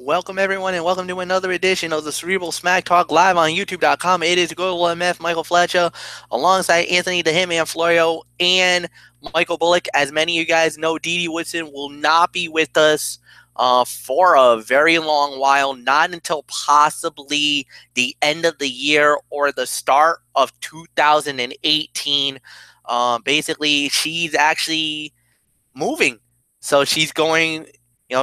Welcome everyone and welcome to another edition of the Cerebral Smack Talk live on YouTube.com. It is Global MF Michael Fletcher alongside Anthony the Hitman Florio and Michael Bullock. As many of you guys know, Dee Dee Woodson will not be with us for a very long while, not until possibly the end of the year or the start of 2018. Basically, she's actually moving. So she's going,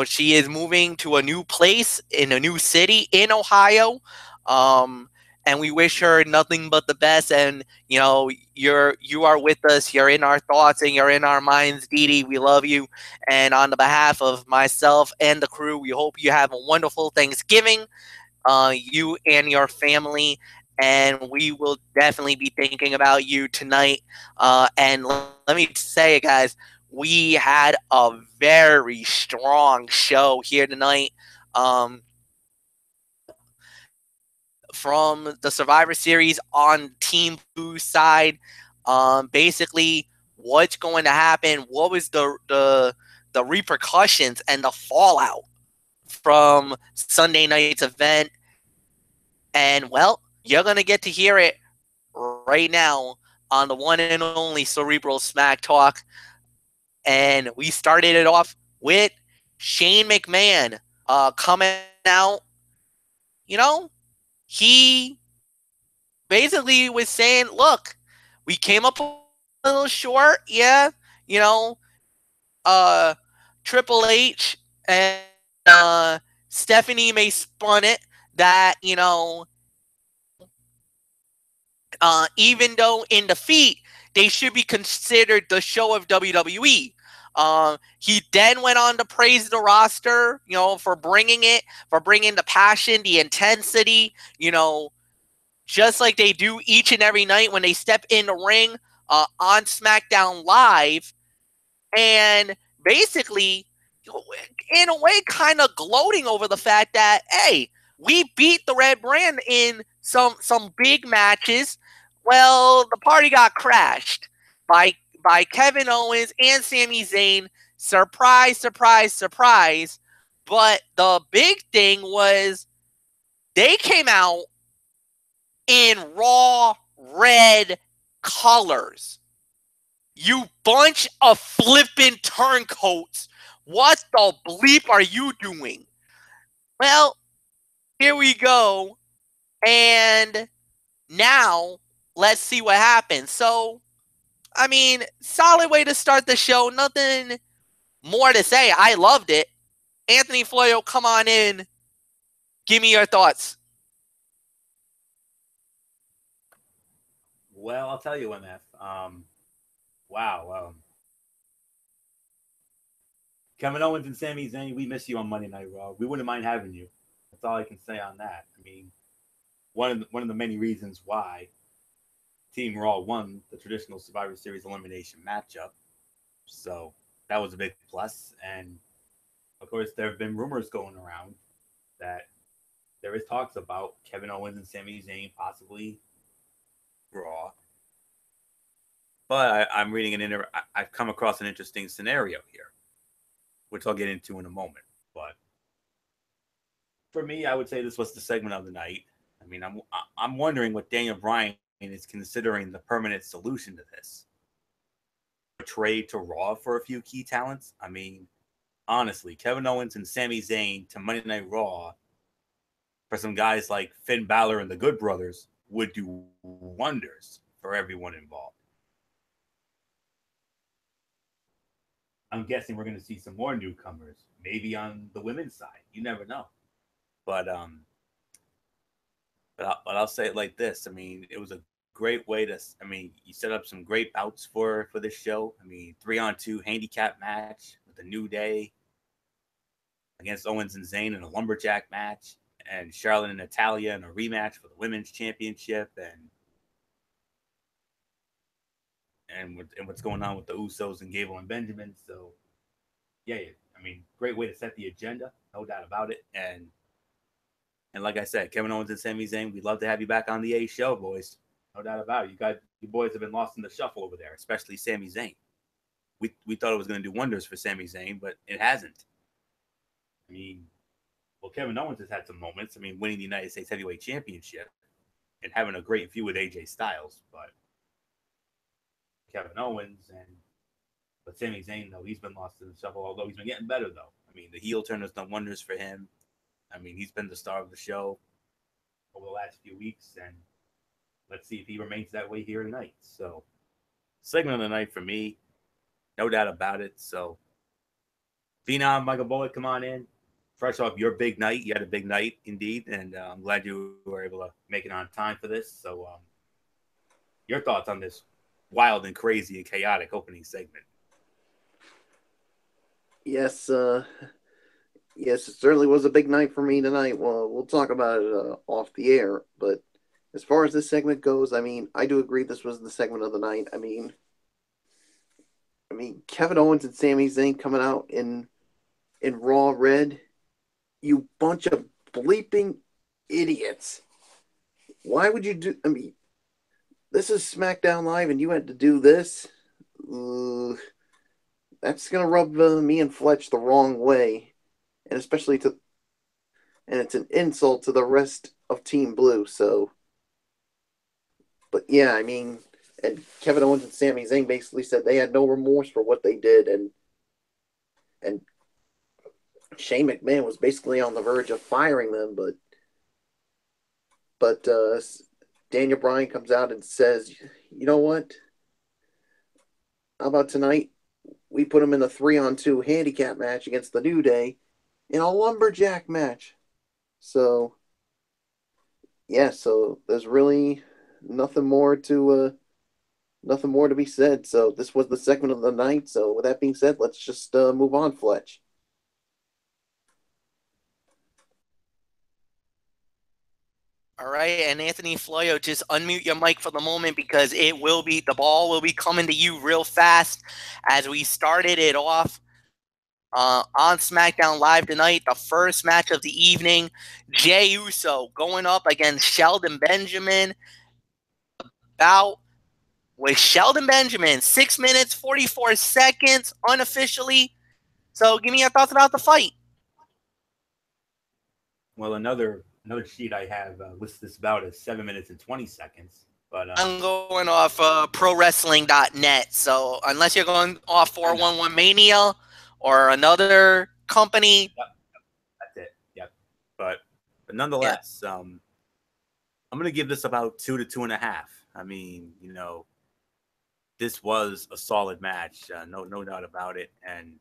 she is moving to a new place in a new city in Ohio. And we wish her nothing but the best. And, you are with us. You're in our thoughts and you're in our minds, Dee Dee. We love you. And on the behalf of myself and the crew, we hope you have a wonderful Thanksgiving, you and your family. And we will definitely be thinking about you tonight. And let me say it, guys. We had a very strong show here tonight. From the Survivor Series on Team Blue side, basically what's going to happen, what was the repercussions and the fallout from Sunday night's event. And, well, you're going to get to hear it right now on the one and only Cerebral Smack Talk. And we started it off with Shane McMahon coming out. He basically was saying, look, we came up a little short. Yeah. You know, Triple H and Stephanie May spun it that, even though in defeat, they should be considered the show of WWE. He then went on to praise the roster, for bringing the passion, the intensity, just like they do each and every night when they step in the ring on SmackDown Live. And basically, in a way, kind of gloating over the fact that, hey, we beat the Red Brand in some big matches. Well, the party got crashed by Kevin Owens and Sami Zayn. Surprise, surprise, surprise. But the big thing was they came out in raw red colors. You bunch of flippin' turncoats. What the bleep are you doing? Well, here we go. And now, let's see what happens. So, I mean, solid way to start the show. Nothing more to say. I loved it. Anthony Floyo, come on in. Give me your thoughts. Well, I'll tell you, MF. Wow. Kevin Owens and Sami Zayn, we miss you on Monday Night Raw. We wouldn't mind having you. That's all I can say on that. I mean, one of the many reasons why Team Raw won the traditional Survivor Series elimination matchup. So that was a big plus. And of course, there have been rumors going around that there is talks about Kevin Owens and Sami Zayn possibly Raw. But I'm reading I've come across an interesting scenario here, which I'll get into in a moment. But for me, I would say this was the segment of the night. I mean, I'm wondering what Daniel Bryan is considering the permanent solution to this. A trade to Raw for a few key talents. I mean, honestly, Kevin Owens and Sami Zayn to Monday Night Raw for some guys like Finn Balor and the Good Brothers would do wonders for everyone involved. I'm guessing we're going to see some more newcomers, maybe on the women's side. You never know. But I'll say it like this. I mean, it was a great way to. I mean, you set up some great bouts for this show. I mean, 3-on-2 handicap match with a New Day against Owens and Zayn in a lumberjack match, and Charlotte and Natalya in a rematch for the women's championship, and what's going on with the Usos and Gable and Benjamin. So, yeah, I mean, great way to set the agenda, no doubt about it. And like I said, Kevin Owens and Sami Zayn, we'd love to have you back on the A show, boys. No doubt about it. You boys have been lost in the shuffle over there, especially Sami Zayn. We thought it was going to do wonders for Sami Zayn, but it hasn't. I mean, Well, Kevin Owens has had some moments. I mean, winning the United States Heavyweight Championship and having a great feud with AJ Styles, but Kevin Owens but Sami Zayn, though, he's been lost in the shuffle, although he's been getting better, though. I mean, the heel turn has done wonders for him. I mean, he's been the star of the show over the last few weeks, and let's see if he remains that way here tonight. So, segment of the night for me, no doubt about it. So, Phenom, Michael Bullock, come on in. Fresh off your big night. You had a big night indeed, and I'm glad you were able to make it on time for this. So, your thoughts on this wild and crazy and chaotic opening segment? Yes, yes, it certainly was a big night for me tonight. Well, we'll talk about it off the air, but as far as this segment goes, I mean, I do agree this was the segment of the night. I mean, Kevin Owens and Sami Zayn coming out in Raw Red. You bunch of bleeping idiots. Why would you do? I mean, this is SmackDown Live, and you had to do this. That's gonna rub me and Fletch the wrong way, and it's an insult to the rest of Team Blue. So, but yeah, I mean, and Kevin Owens and Sami Zayn basically said they had no remorse for what they did, and Shane McMahon was basically on the verge of firing them, but Daniel Bryan comes out and says, you know what? How about tonight? We put him in a 3-on-2 handicap match against the New Day in a lumberjack match. So, yeah, so there's really nothing more to be said. So this was the segment of the night. So with that being said, let's just move on, Fletch. All right, and Anthony Floyo, just unmute your mic for the moment because the ball will be coming to you real fast as we started it off on SmackDown Live tonight. The first match of the evening, Jey Uso going up against Shelton Benjamin. Bout with Shelton Benjamin, 6 minutes 44 seconds unofficially. So, give me your thoughts about the fight. Well, another sheet I have lists this bout as 7 minutes and 20 seconds. But I'm going off ProWrestling.net. So unless you're going off 411 Mania or another company, yep, that's it. Yep. But nonetheless, I'm going to give this about 2 to 2.5. I mean, this was a solid match, no doubt about it, and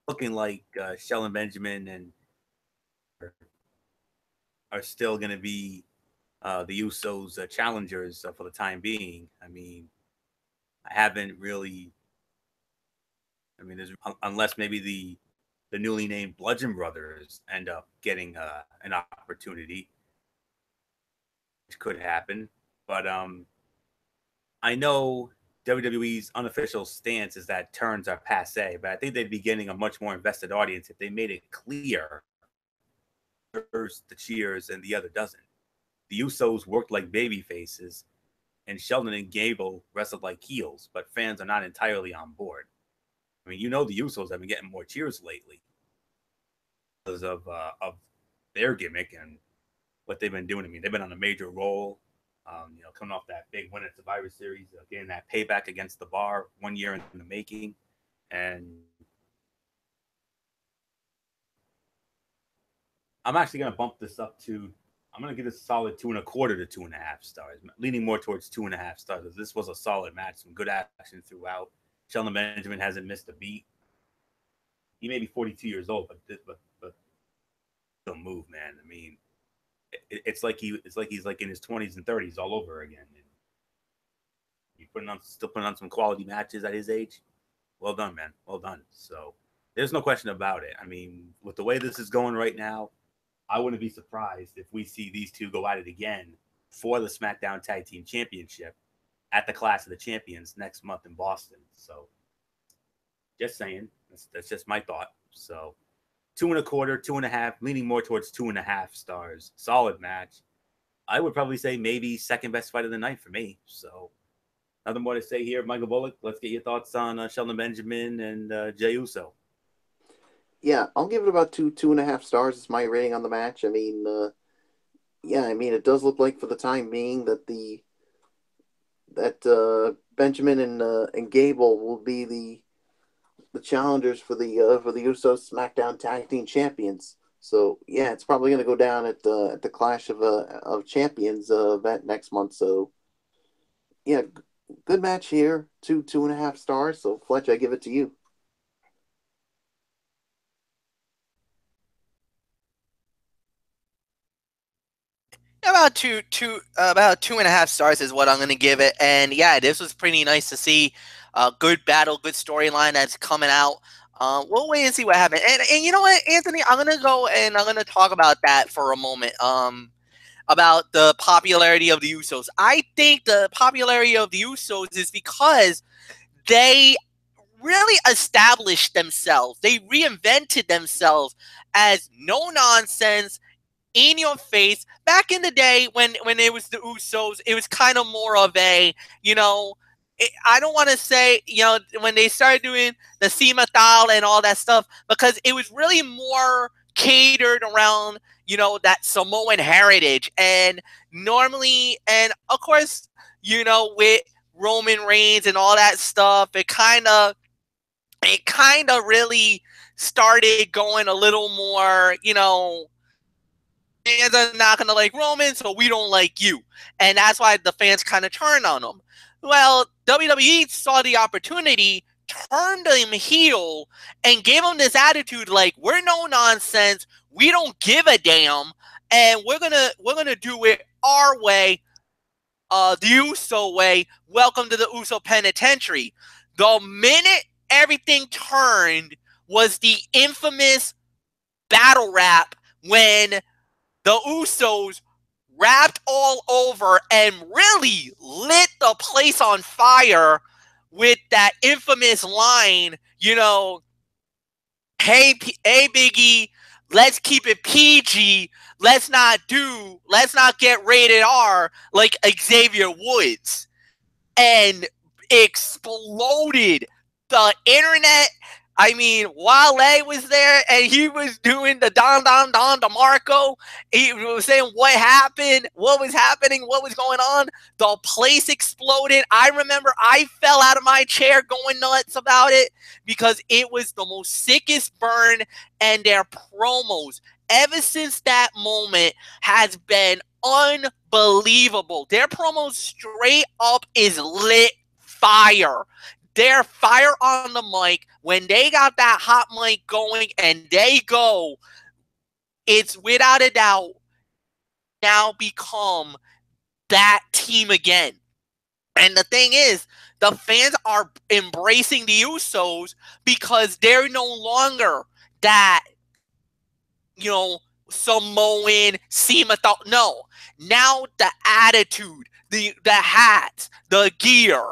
looking like Shelton Benjamin and are still going to be the Usos challengers for the time being. I mean, I haven't really. I mean, unless maybe the newly named Bludgeon Brothers end up getting an opportunity, which could happen. But I know WWE's unofficial stance is that turns are passe, but I think they'd be getting a much more invested audience if they made it clear first the cheers and the other doesn't. The Usos worked like baby faces, and Sheldon and Gable wrestled like heels, but fans are not entirely on board. I mean, the Usos have been getting more cheers lately because of their gimmick and what they've been doing. I mean, they've been on a major roll, coming off that big win at Survivor Series, getting that payback against the Bar 1 year in the making, and I'm actually going to bump this up to. I'm going to give this a solid 2.25 to 2.5 stars, leaning more towards 2.5 stars. This was a solid match, some good action throughout. Shelton Benjamin hasn't missed a beat. He may be 42 years old, but still move, man. I mean, it's like he's in his 20s and 30s all over again. And he's still putting on some quality matches at his age. Well done, man. Well done. So there's no question about it. I mean, with the way this is going right now, I wouldn't be surprised if we see these two go at it again for the SmackDown Tag Team Championship at the Clash of the Champions next month in Boston. So just saying, that's just my thought. So 2.25, 2.5, leaning more towards 2.5 stars. Solid match. I would probably say maybe second best fight of the night for me. So nothing more to say here. Michael Bullock, let's get your thoughts on Shelton Benjamin and Jey Uso. Yeah, I'll give it about 2.5 stars. It's my rating on the match. I mean, yeah, I mean, it does look like for the time being that Benjamin and Gable will be the challengers for the Usos SmackDown Tag Team Champions. So yeah, it's probably going to go down at the Clash of Champions event next month. So yeah, good match here. 2.5 stars. So Fletch, I give it to you. About 2.5 stars is what I'm going to give it. And yeah, this was pretty nice to see. Good battle, good storyline that's coming out. We'll wait and see what happens. And you know what, Anthony, I'm gonna go and I'm gonna talk about that for a moment. About the popularity of the Usos. I think the popularity of the Usos is because they really established themselves. They reinvented themselves as no nonsense, in your face. Back in the day when it was the Usos, it was kind of more of a, I don't want to say, when they started doing the Cimatal and all that stuff, because it was really more catered around, that Samoan heritage. And normally, and of course, with Roman Reigns and all that stuff, it kind of really started going a little more, fans are not going to like Roman, so we don't like you. And that's why the fans kind of turned on him. Well, WWE saw the opportunity, turned him heel, and gave him this attitude like, we're no nonsense, we don't give a damn, and we're gonna do it our way, the Uso way. Welcome to the Uso Penitentiary. The minute everything turned was the infamous battle rap when the Usos rapped all over and really lit the place on fire with that infamous line, hey Biggie, let's keep it PG. Let's not get rated R like Xavier Woods. And exploded the internet. I mean, Wale was there and he was doing the Don DeMarco. He was saying what happened, what was happening, what was going on. The place exploded. I remember I fell out of my chair going nuts about it because it was the most sickest burn, and their promos ever since that moment has been unbelievable. Their promos straight up is lit fire. They're fire on the mic. When they got that hot mic going and they go, it's without a doubt now become that team again. And the thing is, the fans are embracing the Usos because they're no longer that, Samoan, Cimathal. No. Now the attitude, the hats, the gear,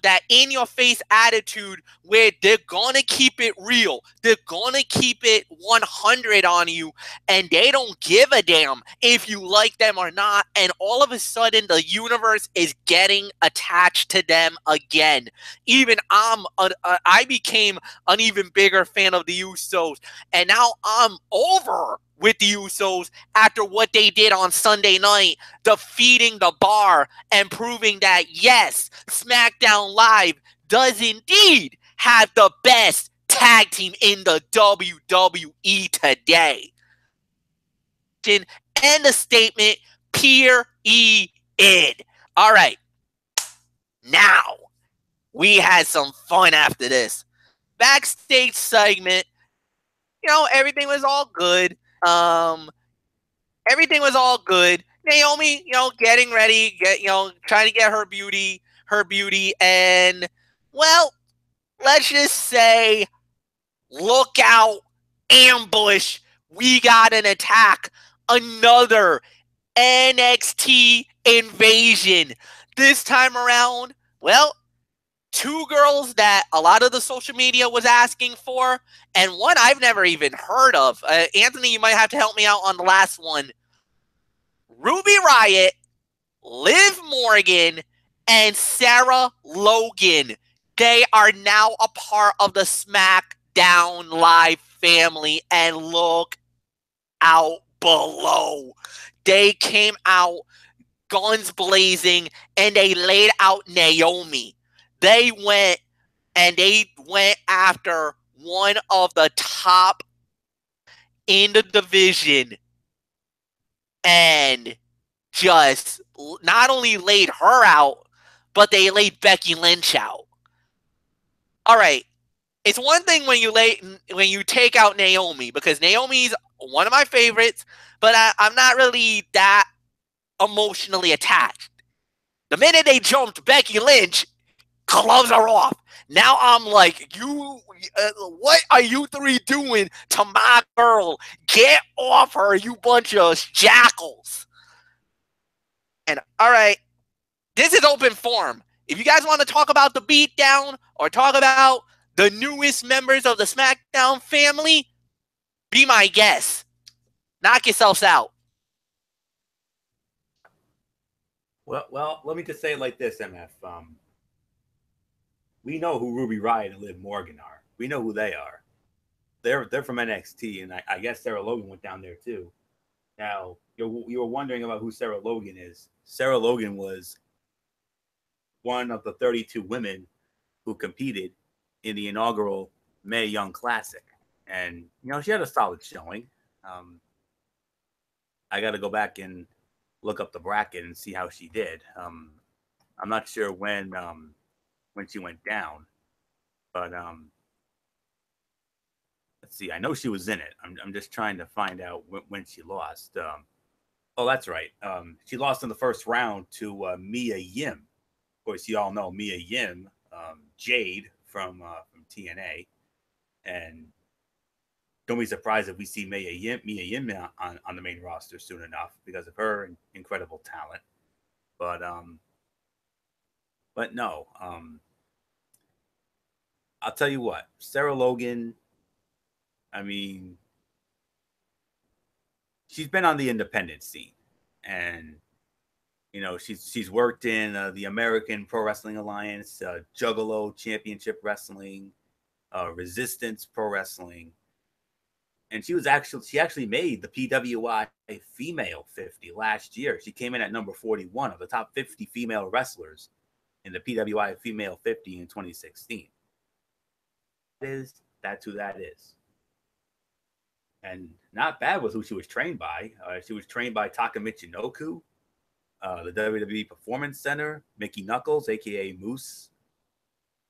that in-your-face attitude where they're going to keep it real. They're going to keep it 100 on you, and they don't give a damn if you like them or not. And all of a sudden, the universe is getting attached to them again. Even I became an even bigger fan of the Usos, and now I'm over with the Usos after what they did on Sunday night, defeating the Bar and proving that, yes, SmackDown Live does indeed have the best tag team in the WWE today. End the statement, period. All right. Now, we had some fun after this. Backstage segment, everything was all good. Everything was all good. Naomi, getting ready, trying to get her beauty, and, well, let's just say, look out, ambush, we got an attack, another NXT invasion. This time around, well, two girls that a lot of the social media was asking for, and one I've never even heard of. Anthony, you might have to help me out on the last one. Ruby Riott, Liv Morgan, and Sarah Logan. They are now a part of the SmackDown Live family and look out below. They came out guns blazing and they laid out Naomi. They went after one of the top in the division and just not only laid her out, but they laid Becky Lynch out. All right. It's one thing when you take out Naomi, because Naomi's one of my favorites, but I'm not really that emotionally attached. The minute they jumped Becky Lynch, gloves are off. Now I'm like, what are you three doing to my girl? Get off her, you bunch of jackals. And all right, this is open forum. If you guys want to talk about the beatdown or talk about the newest members of the Smackdown family, be my guest. Knock yourselves out. Well, let me just say it like this, MF. We know who Ruby Riott and Liv Morgan are. We know who they are. They're from NXT, and I guess Sarah Logan went down there too. Now, you were wondering about who Sarah Logan is. Sarah Logan was one of the 32 women who competed in the inaugural Mae Young Classic. And, she had a solid showing. I got to go back and look up the bracket and see how she did. I'm not sure when she went down, but let's see. I know she was in it. I'm just trying to find out when she lost. Oh, that's right. She lost in the first round to Mia Yim. Of course, you all know Mia Yim, Jade from TNA, and don't be surprised if we see Mia Yim on the main roster soon enough because of her incredible talent. But no, I'll tell you what, Sarah Logan, I mean, she's been on the independent scene, and she's worked in the American Pro Wrestling Alliance, Juggalo Championship Wrestling, Resistance Pro Wrestling, and she actually made the PWI Female 50 last year. She came in at number 41 of the top 50 female wrestlers in the PWI Female 50 in 2016. That's who that is. And not bad with who she was trained by. She was trained by Taka Michinoku, the WWE Performance Center, Mickey Knuckles, aka Moose,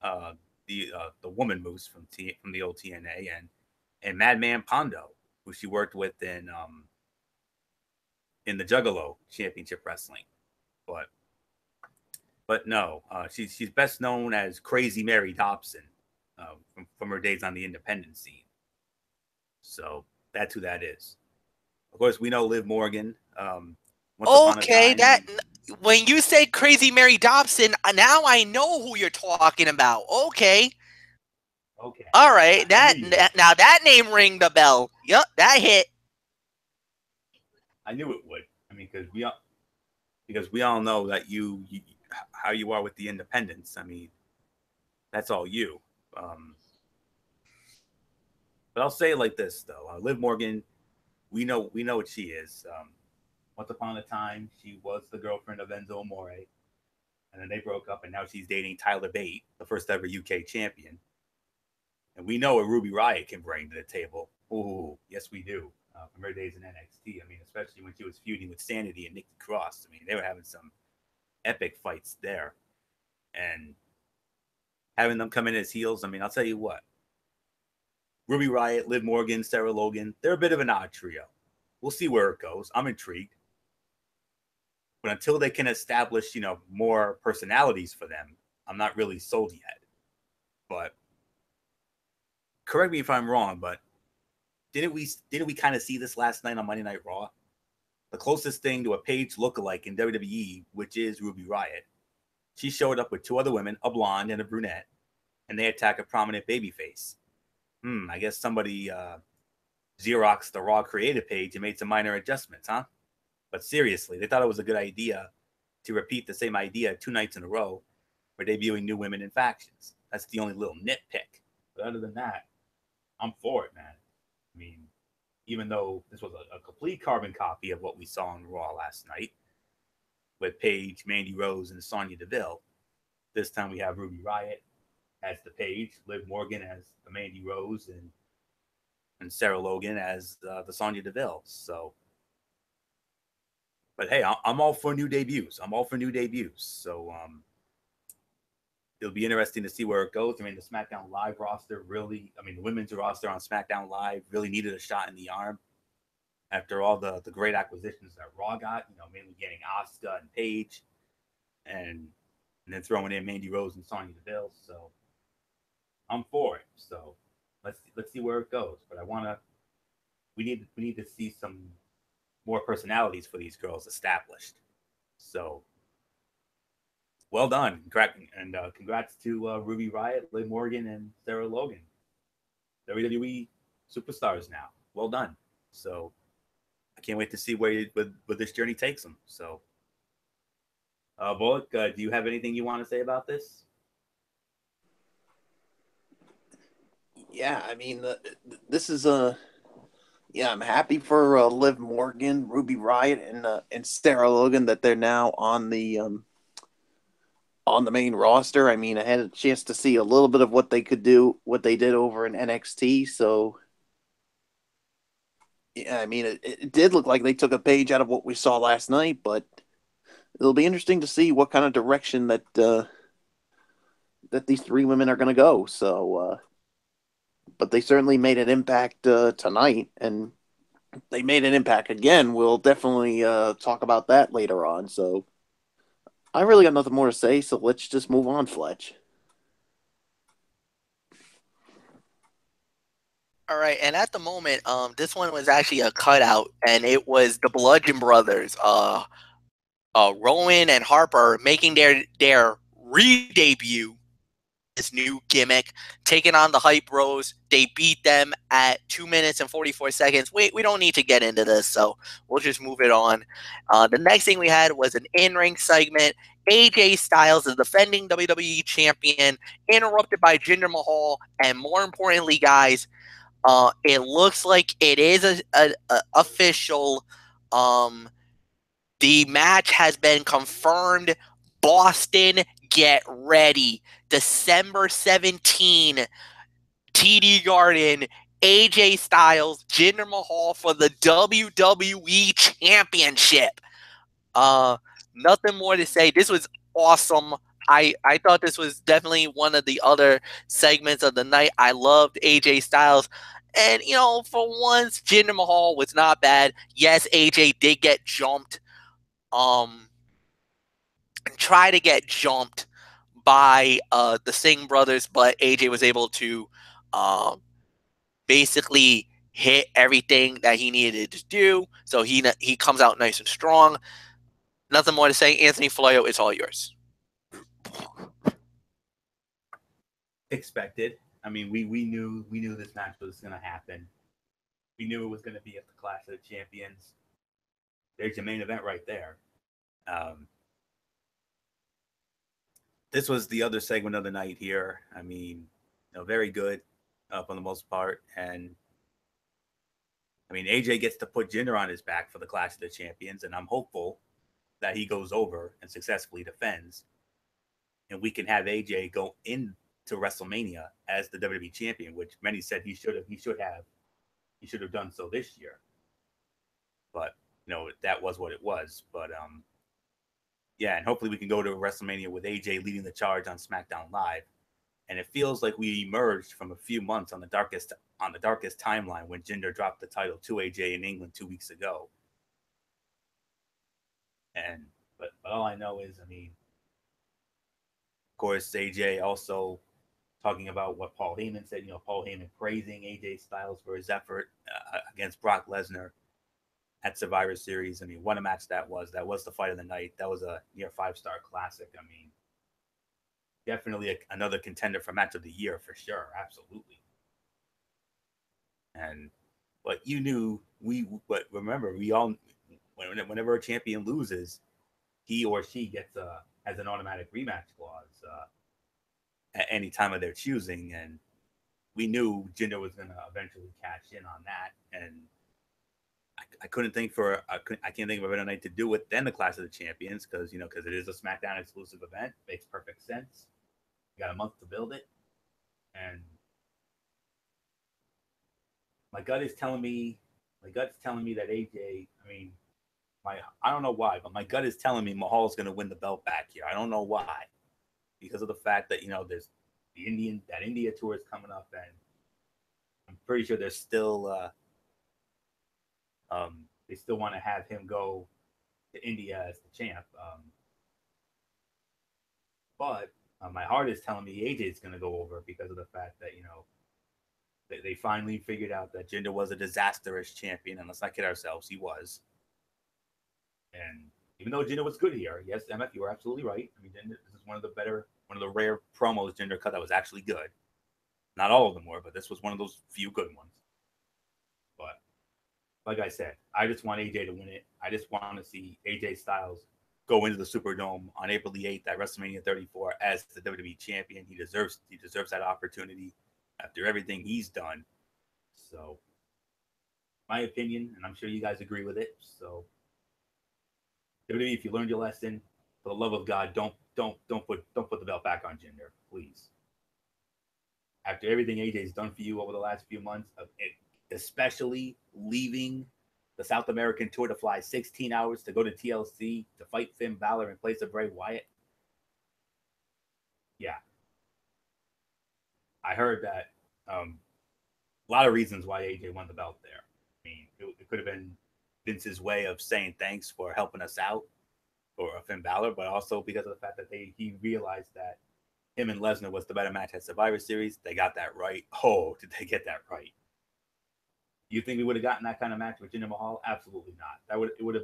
the woman Moose from the old TNA, and Madman Pondo, who she worked with in the Juggalo Championship Wrestling. But no, she's best known as Crazy Mary Dobson from her days on the independent scene. So that's who that is. Of course, we know Liv Morgan. Okay, when you say Crazy Mary Dobson, now I know who you're talking about. Okay. All right. Now that name rang the bell. Yep, that hit. I knew it would. I mean, because we all know that you how you are with the independents. I mean, that's all you. But I'll say it like this though: Liv Morgan, we know what she is. Once upon a time, she was the girlfriend of Enzo Amore, and then they broke up, and now she's dating Tyler Bate, the first ever UK champion. And we know what Ruby Riott can bring to the table. Ooh, yes, we do. From her days in NXT. I mean, especially when she was feuding with Sanity and Nikki Cross. I mean, they were having some epic fights there. And having them come in as heels, I mean, I'll tell you what. Ruby Riott, Liv Morgan, Sarah Logan, they're a bit of an odd trio. We'll see where it goes. I'm intrigued. But until they can establish, more personalities for them, I'm not really sold yet. But correct me if I'm wrong, but didn't we kind of see this last night on Monday Night Raw? The closest thing to a Paige lookalike in WWE, which is Ruby Riott. She showed up with two other women, a blonde and a brunette, and they attack a prominent babyface. I guess somebody Xeroxed the Raw creative page and made some minor adjustments, huh? But seriously, they thought it was a good idea to repeat the same idea 2 nights in a row for debuting new women in factions. That's the only little nitpick. But other than that, I'm for it, man. mean, even though this was a complete carbon copy of what we saw on Raw last night with Paige, Mandy Rose, and Sonya Deville, this time we have Ruby Riott as the Paige, Liv Morgan as the Mandy Rose, and Sarah Logan as the Sonya Deville. So, but hey, I'm all for new debuts. So, it'll be interesting to see where it goes. I mean, the SmackDown Live roster really, I mean, the women's roster on SmackDown Live really needed a shot in the arm after all the great acquisitions that Raw got, mainly getting Asuka and Paige and then throwing in Mandy Rose and Sonya Deville. So I'm for it. So let's see where it goes. But we need to see some more personalities for these girls established. So well done, and congrats to Ruby Riott, Liv Morgan, and Sarah Logan, WWE superstars now. Well done. So I can't wait to see where this journey takes them. So, Bullock, do you have anything you want to say about this? Yeah, I mean, this is yeah, I'm happy for Liv Morgan, Ruby Riott, and Sarah Logan that they're now on the main roster. I mean, I had a chance to see a little bit of what they could do, what they did over in NXT. So, yeah, I mean, it did look like they took a page out of what we saw last night, but it'll be interesting to see what kind of direction that these three women are going to go. So, but they certainly made an impact tonight, and they made an impact again. We'll definitely talk about that later on. So, I really got nothing more to say. So let's just move on, Fletch. All right, and at the moment, this one was actually a cutout, and it was the Bludgeon Brothers, Rowan and Harper making their re-debut. This new gimmick, taking on the Hype Bros. They beat them at 2 minutes and 44 seconds. We don't need to get into this, so we'll just move it on. The next thing we had was an in-ring segment. AJ Styles, the defending WWE champion, interrupted by Jinder Mahal, and more importantly, guys, it looks like it is a official. The match has been confirmed. Boston, get ready. December 17, TD Garden, AJ Styles, Jinder Mahal for the WWE Championship. Nothing more to say. This was awesome. I thought this was definitely one of the other segments of the night. I loved AJ Styles. And, for once, Jinder Mahal was not bad. Yes, AJ did get jumped. Try to get jumped by the Singh brothers, but AJ was able to basically hit everything that he needed to do. So he comes out nice and strong. Nothing more to say. Anthony Floyo, it's all yours. Expected. I mean, we knew this match was going to happen. We knew it was going to be at the Clash of the Champions. There's your main event right there. This was the other segment of the night here. I mean, very good for the most part. And I mean, AJ gets to put Jinder on his back for the Clash of the Champions, and I'm hopeful that he goes over and successfully defends. And we can have AJ go into WrestleMania as the WWE champion, which many said he should have done so this year. But that was what it was. But yeah, and hopefully we can go to WrestleMania with AJ leading the charge on SmackDown Live. And it feels like we emerged from a few months on the darkest timeline when Jinder dropped the title to AJ in England 2 weeks ago. But all I know is, I mean, of course, AJ also talking about what Paul Heyman said. Paul Heyman praising AJ Styles for his effort against Brock Lesnar at Survivor Series. I mean, what a match that was. That was the fight of the night. That was a near 5-star classic. I mean, definitely another contender for match of the year for sure. Absolutely. But you knew but remember, we all, whenever a champion loses, he or she has an automatic rematch clause at any time of their choosing. And we knew Jinder was going to eventually cash in on that, and I couldn't think I can't think of a better night to do it than the Clash of the Champions because it is a SmackDown exclusive event. Makes perfect sense. You got a month to build it, and my gut's telling me that AJ. I don't know why, but my gut is telling me Mahal's going to win the belt back here. I don't know why, because of the fact that there's that India tour is coming up, and I'm pretty sure there's still they still want to have him go to India as the champ. But my heart is telling me AJ is going to go over because of the fact that they finally figured out that Jinder was a disastrous champion, and let's not kid ourselves, he was. And even though Jinder was good here, yes, MF, you were absolutely right. I mean, this is one of the rare promos Jinder cut that was actually good. Not all of them were, but this was one of those few good ones. But like I said, I just want AJ to win it. I just want to see AJ Styles go into the Superdome on April the 8th at WrestleMania 34 as the WWE champion. He deserves that opportunity after everything he's done. So, my opinion, and I'm sure you guys agree with it. So, WWE, if you learned your lesson, for the love of God, don't put the belt back on Jinder, please. After everything AJ's done for you over the last few months, especially leaving the South American tour to fly 16 hours to go to TLC to fight Finn Balor in place of Bray Wyatt. Yeah. I heard that a lot of reasons why AJ won the belt there. I mean, it could have been Vince's way of saying thanks for helping us out for Finn Balor, but also because of the fact that he realized that him and Lesnar was the better match at Survivor Series. They got that right. Oh, did they get that right? You think we would have gotten that kind of match with Jinder Mahal? Absolutely not. It would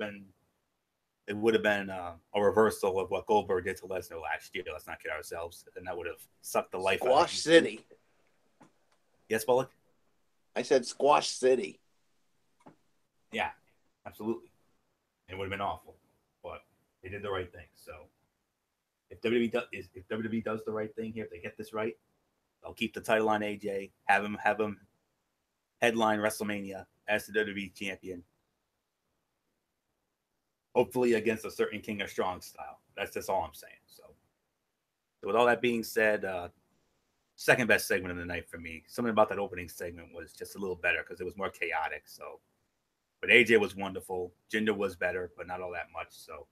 have been a reversal of what Goldberg did to Lesnar last year. Let's not kid ourselves, and that would have sucked the life out of Squash City. Yes, Bullock? I said Squash City. Yeah, absolutely. It would have been awful, but they did the right thing. So if WWE does the right thing here, if they get this right, they'll keep the title on AJ, have him headline WrestleMania as the WWE champion. Hopefully against a certain King of Strong style. That's just all I'm saying. So with all that being said, second best segment of the night for me. Something about that opening segment was just a little better because it was more chaotic. So, but AJ was wonderful. Jinder was better, but not all that much. So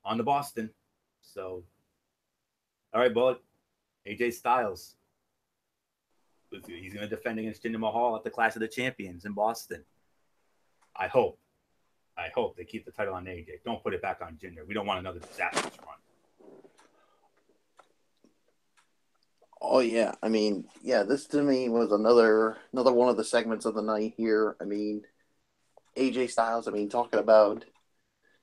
on to Boston. So, all right, Bullet. AJ Styles. He's going to defend against Jinder Mahal at the Clash of the Champions in Boston. I hope they keep the title on AJ. Don't put it back on Jinder. We don't want another disastrous run. Oh yeah, I mean, yeah, this to me was another one of the segments of the night here. I mean, AJ Styles, I mean, talking about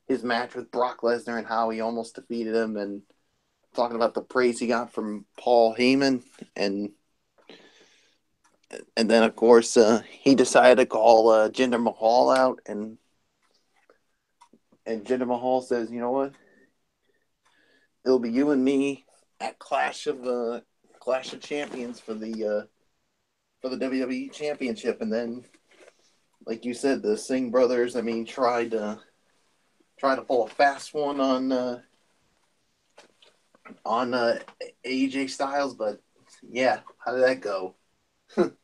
his match with Brock Lesnar and how he almost defeated him, and talking about the praise he got from Paul Heyman, and then of course he decided to call Jinder Mahal out, and Jinder Mahal says, "You know what? It'll be you and me at Clash of Champions for the WWE Championship." And then, like you said, the Singh brothers, I mean, tried to pull a fast one on AJ Styles, but yeah, how did that go?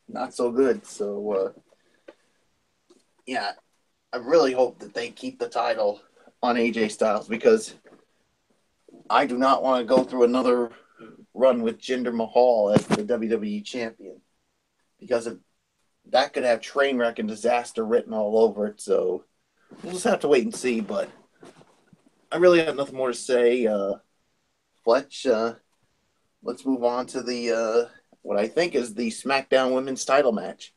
Not so good. So yeah, I really hope that they keep the title on AJ Styles, because I do not want to go through another run with Jinder Mahal as the WWE champion, because that could have train wreck and disaster written all over it. So we'll just have to wait and see. But I really have nothing more to say. Fletch, let's move on to the what I think is the SmackDown Women's title match.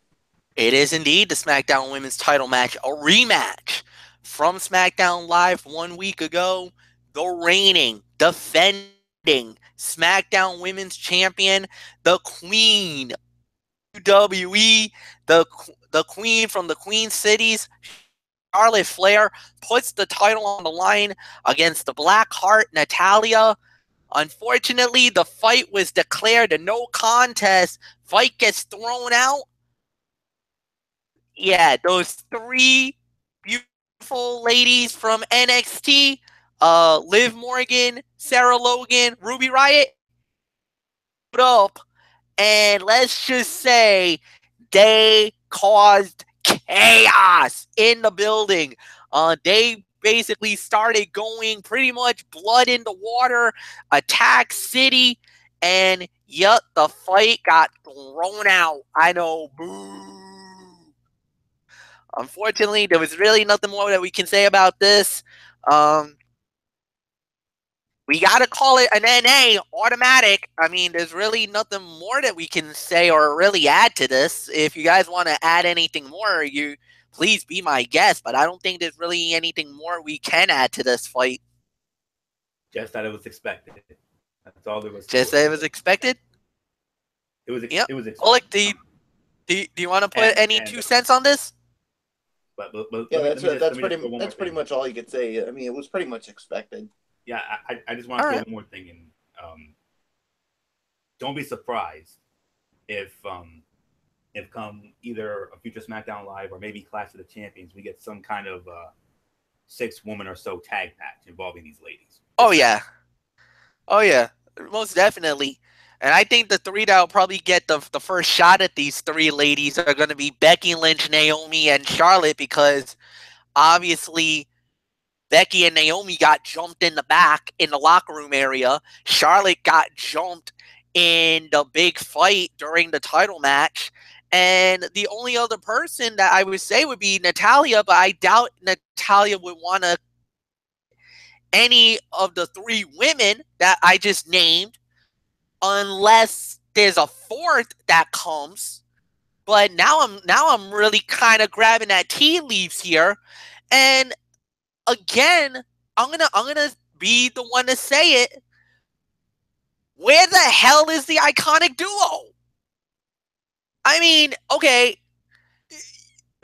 It is indeed the SmackDown Women's title match, a rematch from SmackDown Live 1 week ago. The reigning, defending SmackDown Women's Champion, the Queen WWE, the Queen from the Queen Cities, Charlotte Flair, puts the title on the line against the Blackheart Natalya. Unfortunately, the fight was declared a no contest. Fight gets thrown out. Yeah, those three beautiful ladies from NXT, Liv Morgan, Sarah Logan, Ruby Riott, up, and let's just say they caused chaos in the building. They basically started going pretty much blood in the water, attack city, and yep, the fight got thrown out. I know, boo. Unfortunately, there was really nothing more that we can say about this. We got to call it an NA automatic. I mean, there's really nothing more that we can say or really add to this. If you guys want to add anything more, you please be my guest. But I don't think there's really anything more we can add to this fight. Just that it was expected. That's all there was. Just that it was expected. It was. Yep. It was expected. Oleg, do you want to put any 2 cents on this? But yeah, that's pretty much all you could say. I mean, it was pretty much expected. Yeah, I just want to say one more thing, and don't be surprised if come either a future SmackDown Live or maybe Clash of the Champions, we get some kind of 6-woman or so tag match involving these ladies. Oh yeah, most definitely. And I think the 3 that will probably get the first shot at these 3 ladies are going to be Becky Lynch, Naomi, and Charlotte, because obviously Becky and Naomi got jumped in the back in the locker room area. Charlotte got jumped in the big fight during the title match. And the only other person that I would say would be Natalya, but I doubt Natalya would want to any of the 3 women that I just named, unless there's a 4th that comes. But now I'm really kind of grabbing at tea leaves here. And again, I'm gonna be the one to say it. Where the hell is the iconic duo? I mean, okay,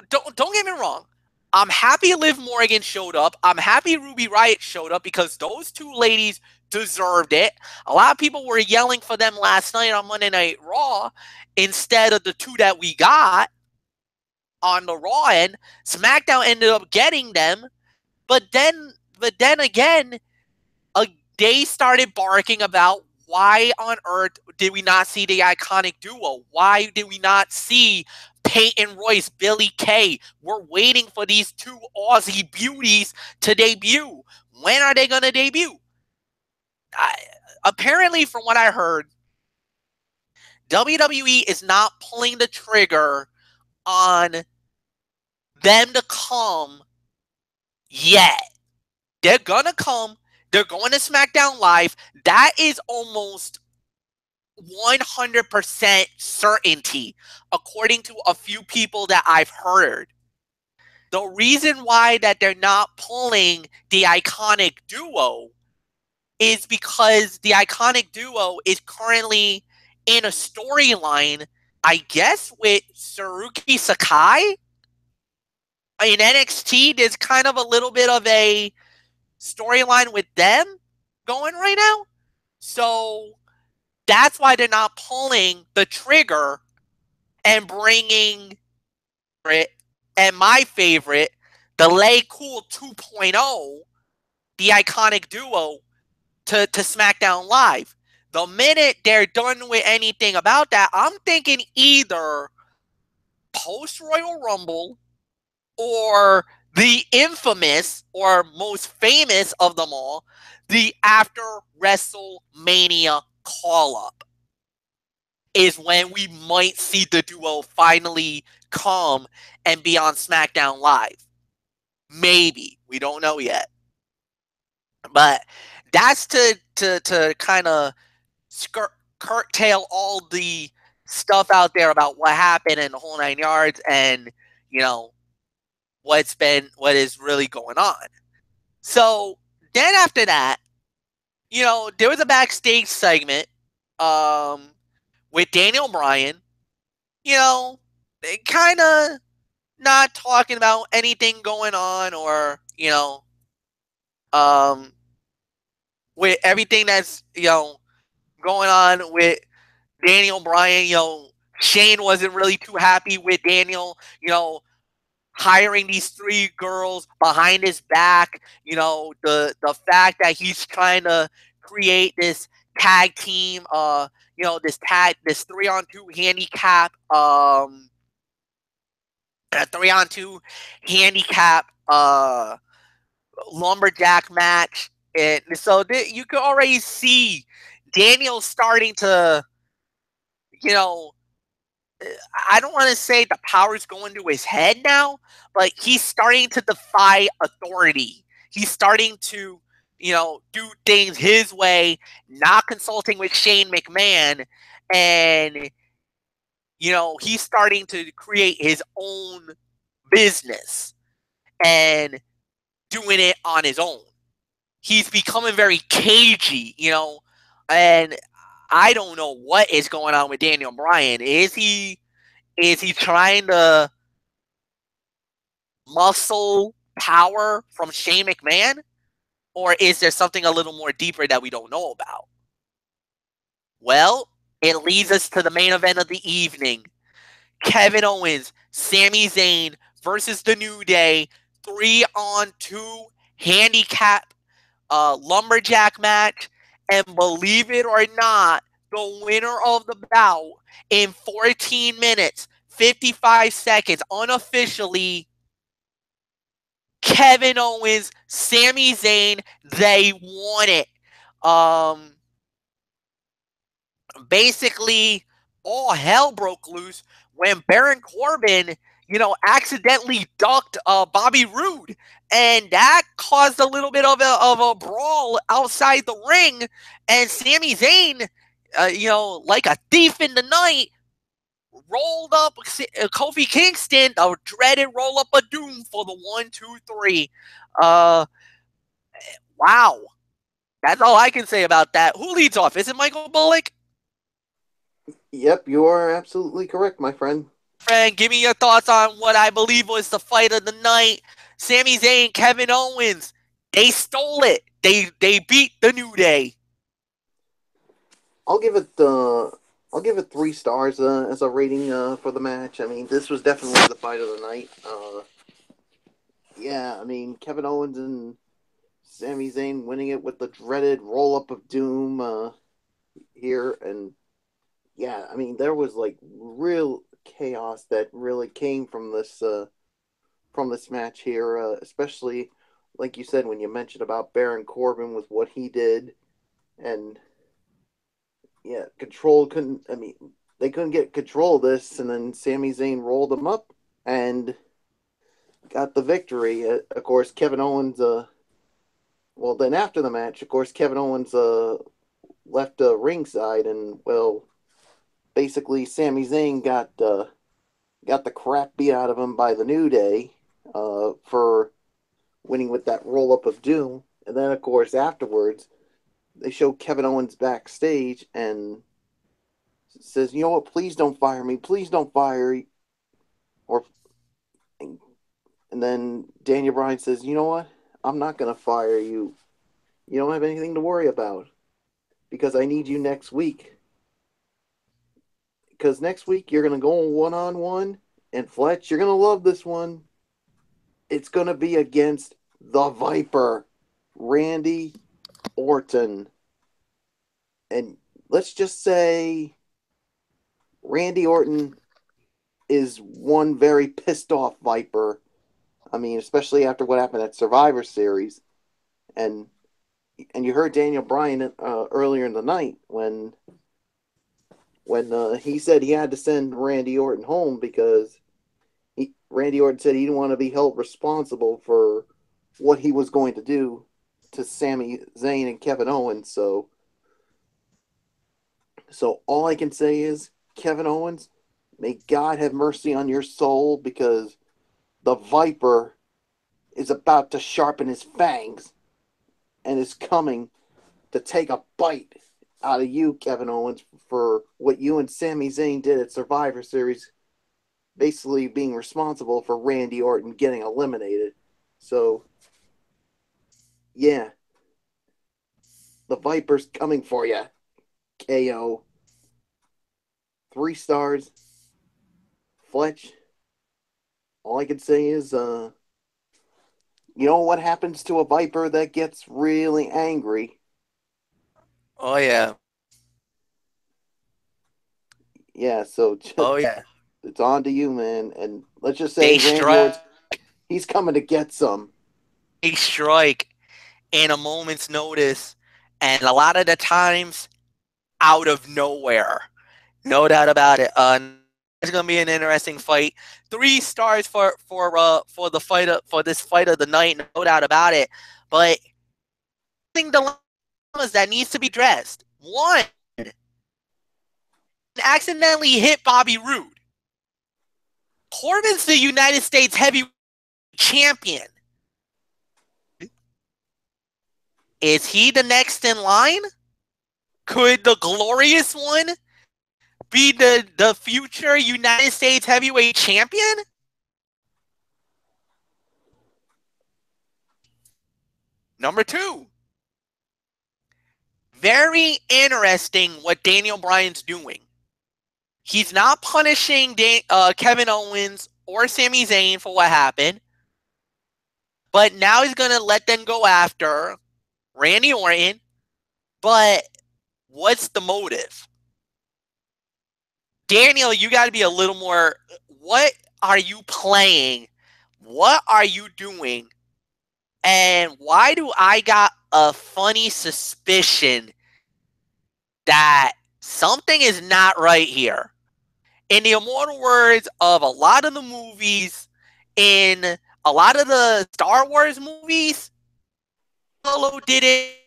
don't get me wrong. I'm happy Liv Morgan showed up. I'm happy Ruby Riott showed up because those 2 ladies deserved it. A lot of people were yelling for them last night on Monday Night Raw instead of the 2 that we got on the Raw end. SmackDown ended up getting them, but then again, they started barking about why on earth did we not see the iconic duo? Why did we not see Peyton Royce, Billie Kay? We're waiting for these 2 Aussie beauties to debut. When are they going to debut? Apparently, from what I heard, WWE is not pulling the trigger on them to come yet. They're going to come. They're going to SmackDown Live. That is almost 100% certainty, according to a few people that I've heard. The reason why that they're not pulling the iconic duo is because the iconic duo is currently in a storyline, I guess, with Saruki Sakai. In NXT, there's kind of a little bit of a storyline with them going right now. So that's why they're not pulling the trigger and bringing it, and my favorite, the Lay Cool 2.0, the iconic duo, to SmackDown Live. The minute they're done with anything about that, I'm thinking either post Royal Rumble or the infamous or most famous of them all, the after WrestleMania call-up is when we might see the duo finally come and be on SmackDown Live. Maybe. We don't know yet. But that's to kind of curtail all the stuff out there about what happened in the whole 9 yards and, you know, what is really going on. So then after that, you know, there was a backstage segment with Daniel Bryan, you know, kind of not talking about anything going on or, you know, with everything that's going on with Daniel Bryan. Shane wasn't really too happy with Daniel. Hiring these 3 girls behind his back. The fact that he's trying to create this tag team. This 3-on-2 handicap. A 3-on-2 handicap. Lumberjack match. And so you can already see Daniel starting to, I don't want to say the power's going to his head now, but he's starting to defy authority. He's starting to, do things his way, not consulting with Shane McMahon. And, he's starting to create his own business and doing it on his own. He's becoming very cagey, and I don't know what is going on with Daniel Bryan. Is he trying to muscle power from Shane McMahon? Or is there something a little more deeper that we don't know about? Well, it leads us to the main event of the evening. Kevin Owens, Sami Zayn versus The New Day. 3-on-2 handicap lumberjack match. And believe it or not, the winner of the bout in 14 minutes, 55 seconds, unofficially, Kevin Owens, Sami Zayn, they won it. Basically, all hell broke loose when Baron Corbin, accidentally ducked Bobby Roode, and that caused a little bit of a brawl outside the ring. And Sami Zayn, like a thief in the night, rolled up Kofi Kingston, a dreaded roll up of doom for the 1, 2, 3. Wow. That's all I can say about that. Who leads off? Is it Michael Bullock? Yep, you are absolutely correct, my friend. Friend, give me your thoughts on what I believe was the fight of the night. Sami Zayn, Kevin Owens, they stole it. They beat the New Day. I'll give it 3 stars as a rating for the match. I mean, this was definitely the fight of the night. Yeah, I mean, Kevin Owens and Sami Zayn winning it with the dreaded roll up of doom here, and yeah, I mean, there was like real chaos that really came from this match here, especially like you said when you mentioned about Baron Corbin with what he did, and yeah, Control couldn't. I mean, they couldn't get control of this, and then Sami Zayn rolled them up and got the victory. Of course, Kevin Owens. Well, then after the match, of course, Kevin Owens left ringside, and well, basically, Sami Zayn got the crap beat out of him by the New Day for winning with that roll up of doom. And then, of course, afterwards, they show Kevin Owens backstage and says, "You know what? Please don't fire me. Please don't fire." Or, and then Daniel Bryan says, "You know what? I'm not gonna fire you. You don't have anything to worry about because I need you next week. Because next week you're gonna go 1-on-1, and Fletch, you're gonna love this one. It's gonna be against the Viper, Randy Orton." And let's just say Randy Orton is one very pissed off Viper. I mean, especially after what happened at Survivor Series. And you heard Daniel Bryan earlier in the night when he said he had to send Randy Orton home because Randy Orton said he didn't want to be held responsible for what he was going to do to Sami Zayn and Kevin Owens. So all I can say is, Kevin Owens, may God have mercy on your soul, because the Viper is about to sharpen his fangs and is coming to take a bite out of you, Kevin Owens, for what you and Sami Zayn did at Survivor Series, basically being responsible for Randy Orton getting eliminated. So, yeah. The Viper's coming for you. KO. 3 stars. Fletch. All I can say is, you know what happens to a Viper that gets really angry? Oh, yeah. Yeah, so Oh, yeah. it's on to you, man. And let's just They say Randy Orton's, strike. he's coming to get some. They strike in a moment's notice, and a lot of the times out of nowhere. No doubt about it. It's gonna be an interesting fight. 3 stars for the fight for this fight of the night. No doubt about it. But I think the dilemmas that needs to be addressed. One, accidentally hit Bobby Roode. Corbin's the United States heavyweight champion. Is he the next in line? Could the glorious one be the future United States heavyweight champion? Number 2. Very interesting what Daniel Bryan's doing. He's not punishing Kevin Owens or Sami Zayn for what happened, but now he's going to let them go after Randy Orton. But what's the motive? Daniel, you got to be a little more. What are you playing? What are you doing? And why do I got a funny suspicion that something is not right here? In the immortal words of a lot of the movies, in a lot of the Star Wars movies, Solo did it.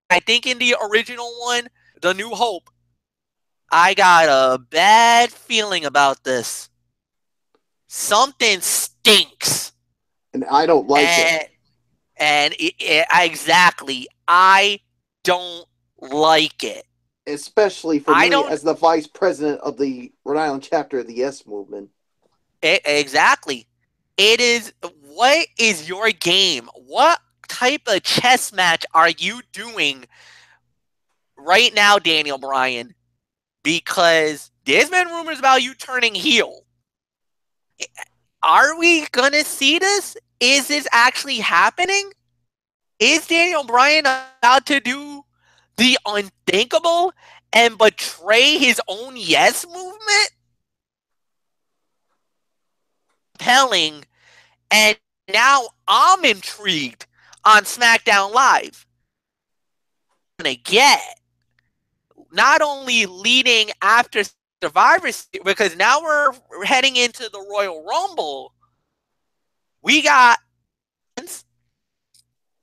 I think in the original one, The New Hope, I got a bad feeling about this. Something stinks. And I don't like it. And exactly, I don't like it. Especially for me as the vice president of the Rhode Island chapter of the Yes Movement. Exactly. It is, what is your game? What type of chess match are you doing right now, Daniel Bryan? Because there's been rumors about you turning heel. Are we going to see this? Is this actually happening? Is Daniel Bryan about to do the unthinkable and betray his own Yes Movement? Compelling. And now I'm intrigued on SmackDown Live. Gonna get not only leading after Survivor Series, because now we're heading into the Royal Rumble. We got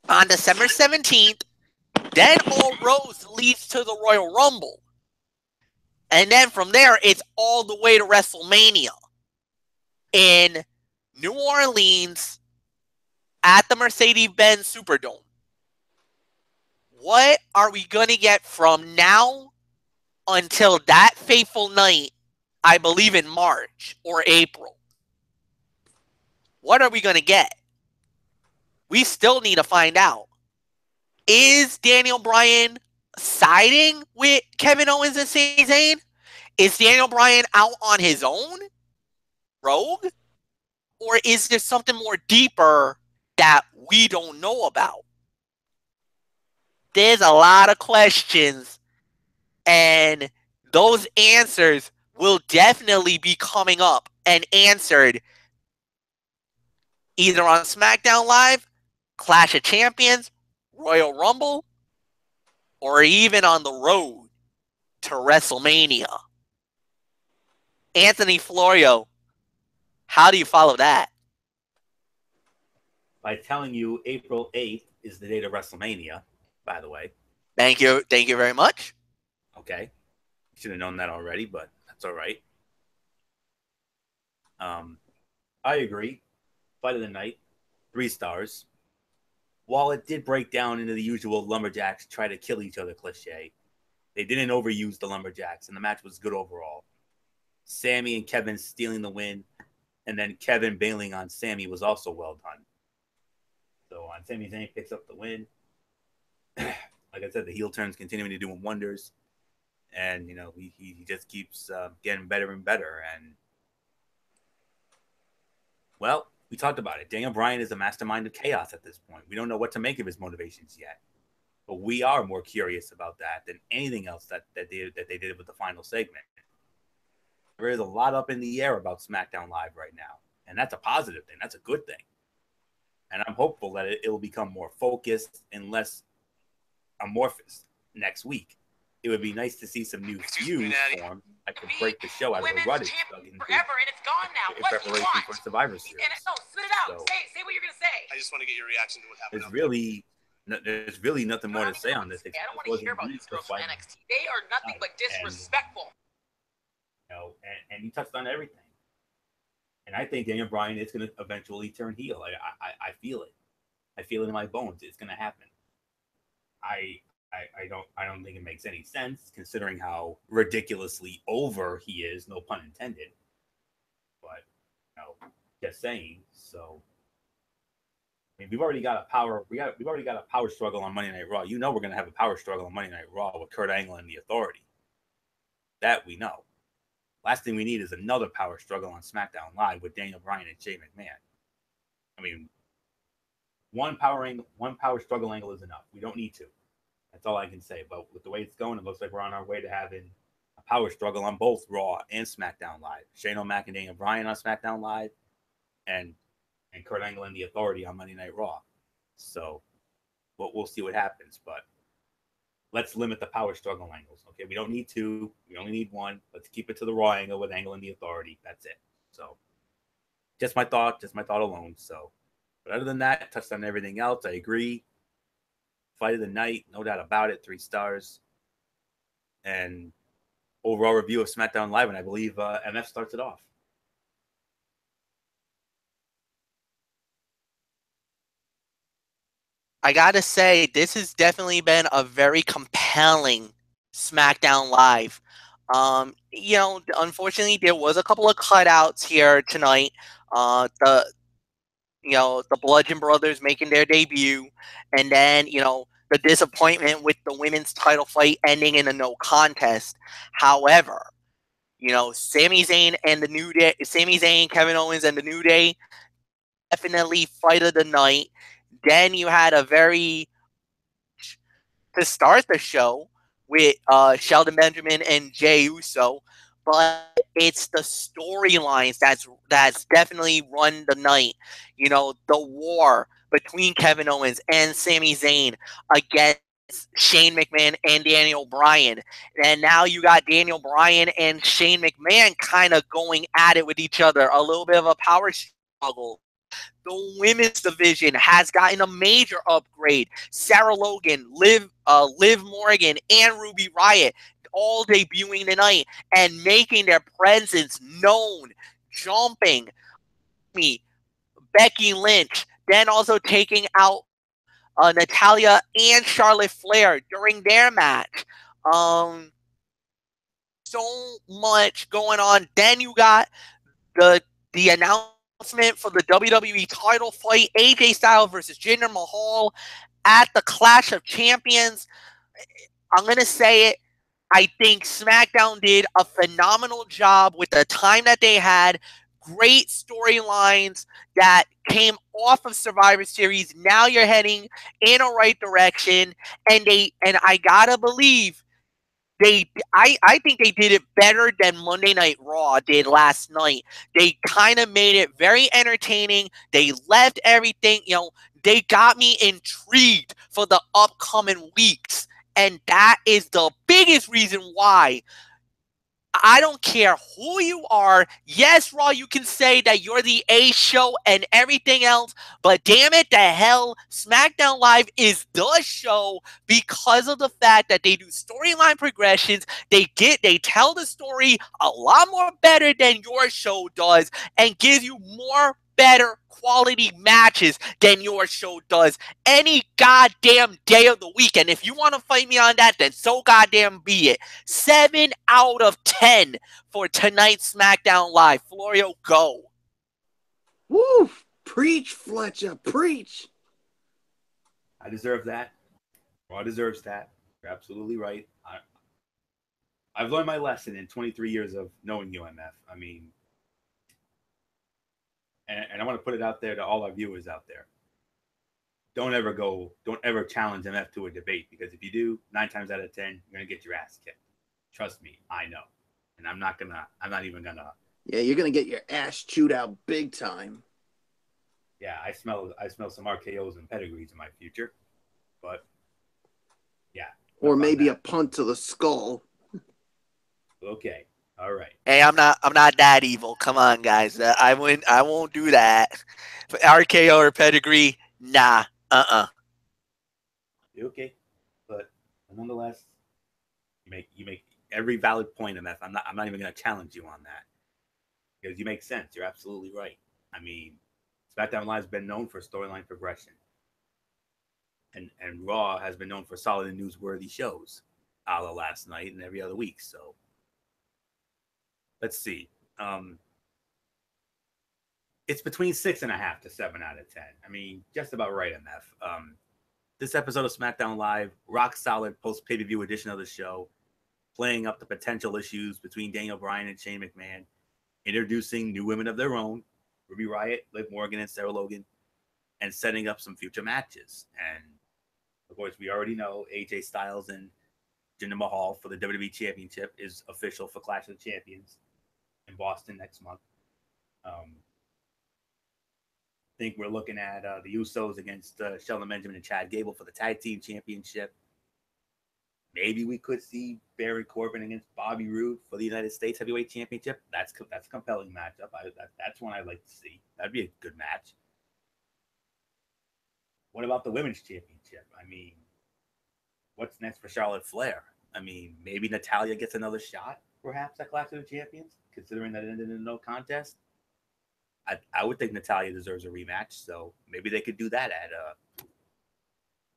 on December 17th, then all roads leads to the Royal Rumble. And then from there, it's all the way to WrestleMania in New Orleans at the Mercedes-Benz Superdome. What are we going to get from now until that fateful night, I believe in March or April? What are we going to get? We still need to find out. Is Daniel Bryan siding with Kevin Owens and Sami Zayn? Is Daniel Bryan out on his own? Rogue? Or is there something more deeper that we don't know about? There's a lot of questions, and those answers will definitely be coming up and answered either on SmackDown Live, Clash of Champions, Royal Rumble, or even on the road to WrestleMania. Anthony Florio, how do you follow that? By telling you April 8th is the date of WrestleMania, by the way. Thank you. Thank you very much. Okay. Should have known that already, but that's all right. I agree. Fight of the night, 3 stars. While it did break down into the usual lumberjacks try to kill each other cliche, they didn't overuse the lumberjacks, and the match was good overall. Sammy and Kevin stealing the win, and then Kevin bailing on Sammy was also well done. So on Sami Zayn picks up the win. like I said, the heel turn's continuing to do him wonders, and he just keeps getting better and better. And well, we talked about it. Daniel Bryan is a mastermind of chaos at this point. We don't know what to make of his motivations yet, but we are more curious about that than anything else that they did with the final segment. There is a lot up in the air about SmackDown Live right now, and that's a positive thing. That's a good thing. And I'm hopeful that it will become more focused and less amorphous next week. It would be nice to see some new feuds form. I could break the show out of the rut it's stuck into forever, and it's gone now. in preparation for Survivor Series. No, spit it out. So, say what you're gonna say. I just want to get your reaction to what happened. There's really nothing more to say on this. I don't want to hear about these girls from NXT. They are nothing but disrespectful. And you touched on everything. And I think Daniel Bryan is going to eventually turn heel. I feel it. I feel it in my bones. It's going to happen. I don't think it makes any sense considering how ridiculously over he is. No pun intended. But just saying. So I mean, we've already got a power struggle on Monday Night Raw. We're going to have a power struggle on Monday Night Raw with Kurt Angle and the Authority. That we know. Last thing we need is another power struggle on SmackDown Live with Daniel Bryan and Shane McMahon. I mean, one power struggle angle is enough. We don't need two. That's all I can say. But with the way it's going, it looks like we're on our way to having a power struggle on both Raw and SmackDown Live. Shane O'Mac and Daniel Bryan on SmackDown Live, and Kurt Angle and the Authority on Monday Night Raw. So, we'll see what happens. But let's limit the power struggle angles. Okay, we don't need two. We only need one. Let's keep it to the Raw angle with Angle and the Authority. That's it. So, just my thought alone. So, but other than that, touched on everything else. I agree. Fight of the night, no doubt about it. 3 stars. And overall review of SmackDown Live, and I believe MF starts it off. I gotta say, this has definitely been a very compelling SmackDown Live. Unfortunately, there was a couple of cutouts here tonight. The Bludgeon Brothers making their debut, and then the disappointment with the women's title fight ending in a no contest. However, Sami Zayn, Kevin Owens, and the New Day, definitely fight of the night. Then you had to start the show with Shelton Benjamin and Jey Uso, but it's the storylines that's definitely run the night. The war between Kevin Owens and Sami Zayn against Shane McMahon and Daniel Bryan. And now you got Daniel Bryan and Shane McMahon kind of going at it with each other, a little bit of a power struggle. The women's division has gotten a major upgrade. Sarah Logan, Liv Morgan, and Ruby Riott all debuting tonight and making their presence known, jumping Becky Lynch, then also taking out Natalya and Charlotte Flair during their match. So much going on. Then you got the announcement for the WWE title fight, AJ Styles versus Jinder Mahal at the Clash of Champions. I'm going to say it. I think SmackDown did a phenomenal job with the time that they had. Great storylines that came off of Survivor Series. Now you're heading in a right direction, and I gotta believe I think they did it better than Monday Night Raw did last night. They kind of made it very entertaining. They left everything, they got me intrigued for the upcoming weeks. And that is the biggest reason why I don't care who you are. Yes, Raw, you can say that you're the A show and everything else, but damn it, the hell, SmackDown Live is the show because of the fact that they do storyline progressions. They tell the story a lot more better than your show does and give you more better quality matches than your show does any goddamn day of the week. And if you want to fight me on that, then so goddamn be it. 7 out of 10 for tonight's SmackDown Live. Florio, go. Woo! Preach, Fletcher, preach. I deserve that. Raw deserves that. You're absolutely right. I've learned my lesson in 23 years of knowing UMF. I mean, and I want to put it out there to all our viewers out there. Don't ever challenge MF to a debate, because if you do, 9 times out of 10, you're gonna get your ass kicked. Trust me, I know, and I'm not even gonna. Yeah, you're gonna get your ass chewed out big time. Yeah, I smell some RKO's and pedigrees in my future, but yeah. Or maybe a punt to the skull. Okay, all right. Hey, I'm not that evil. Come on, guys. I won't do that. For RKO or pedigree, nah. Okay, but nonetheless, you make every valid point, MF. I'm not even gonna challenge you on that, because you make sense. You're absolutely right. I mean, SmackDown Live's been known for storyline progression, and Raw has been known for solid and newsworthy shows, a la last night and every other week. So let's see. It's between 6.5 to 7 out of 10. I mean, just about right, MF. This episode of SmackDown Live, rock solid post pay-per-view edition of the show, playing up the potential issues between Daniel Bryan and Shane McMahon, introducing new women of their own, Ruby Riott, Liv Morgan, and Sarah Logan, and setting up some future matches. And of course, we already know AJ Styles and Jinder Mahal for the WWE Championship is official for Clash of the Champions in Boston next month. I think we're looking at the Usos against Shelton Benjamin and Chad Gable for the Tag Team Championship. Maybe we could see Baron Corbin against Bobby Roode for the United States Heavyweight Championship. That's a compelling matchup. That's one I'd like to see. That'd be a good match. What about the Women's Championship? I mean, what's next for Charlotte Flair? I mean, maybe Natalya gets another shot, perhaps, at Clash of the Champions, considering that it ended in a no contest. I would think Natalya deserves a rematch, so maybe they could do that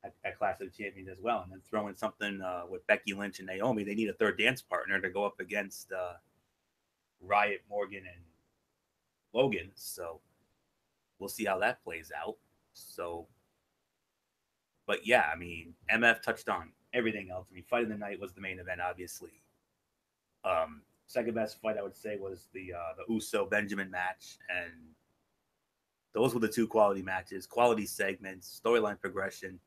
at Clash of the Champions as well, and then throw in something with Becky Lynch and Naomi. They need a third dance partner to go up against Riott, Morgan, and Logan. So we'll see how that plays out. So, but yeah, I mean, MF touched on everything else. I mean, Fight of the Night was the main event, obviously. Second best fight, I would say, was the Uso Benjamin match, and those were the two quality matches, quality segments, storyline progression.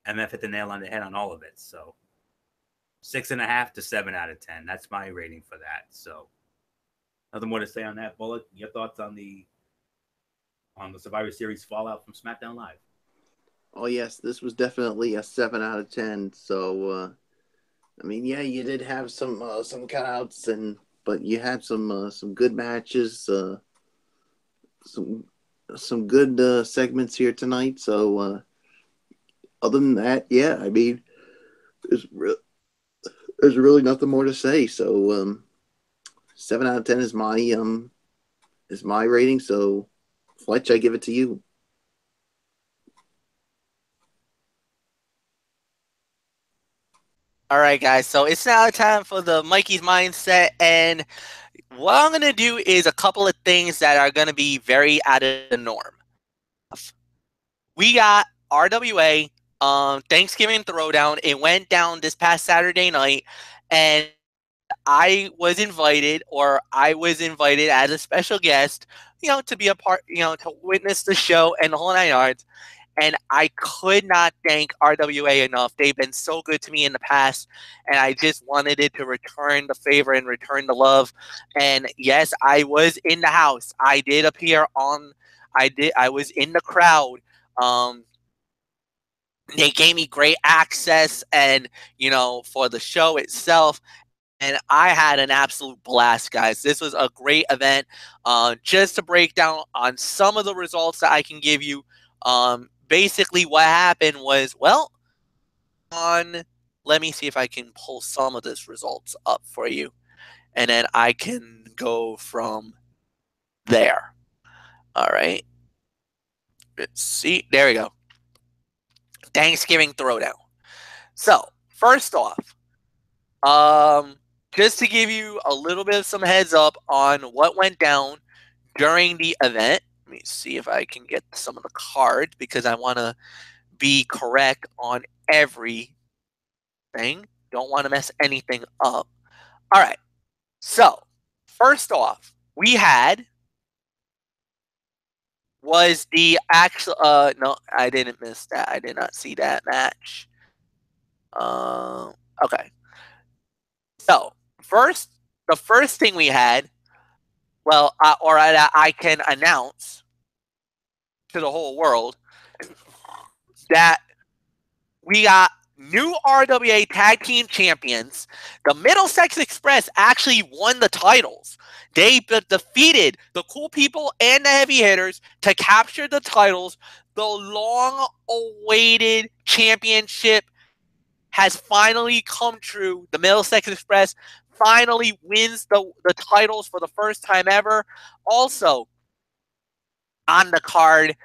MF hit the nail on the head on all of it. So 6.5 to 7 out of 10. That's my rating for that. So nothing more to say on that. Bullet, your thoughts on the Survivor Series fallout from SmackDown Live? Oh yes, this was definitely a 7 out of 10. So I mean, yeah, you did have some cutouts, but you had some good matches, some good segments here tonight. So other than that, yeah, I mean, there's really nothing more to say. So 7 out of 10 is my rating. So Fletch, I give it to you. All right, guys. So it's now time for the Mikey's Mindset, and what I'm going to do is a couple of things that are going to be very out of the norm. We got RWA Thanksgiving Throwdown. It went down this past Saturday night, and I was invited as a special guest, to be a part, to witness the show and the whole 9 yards. And I could not thank RWA enough. They've been so good to me in the past, and I just wanted it to return the favor and return the love. And yes, I was in the house. I did appear on. I was in the crowd. They gave me great access, and for the show itself. And I had an absolute blast, guys. This was a great event. Just to break down on some of the results that I can give you. Basically what happened was, let me see if I can pull some of this results up for you, and then I can go from there. All right. Let's see. There we go. Thanksgiving Throwdown. So, first off, just to give you a little bit of some heads up on what went down during the event. Let me see if I can get some of the cards, because I want to be correct on everything. Don't want to mess anything up. All right. So, first off, we had was the actual no, I didn't miss that. I did not see that match. Okay. So, the first thing we had, well, I can announce to the whole world that we got new RWA Tag Team Champions. The Middlesex Express actually won the titles. They defeated the Cool People and the Heavy Hitters to capture the titles. The long-awaited championship has finally come true. The Middlesex Express finally wins the titles for the first time ever. Also, on the card,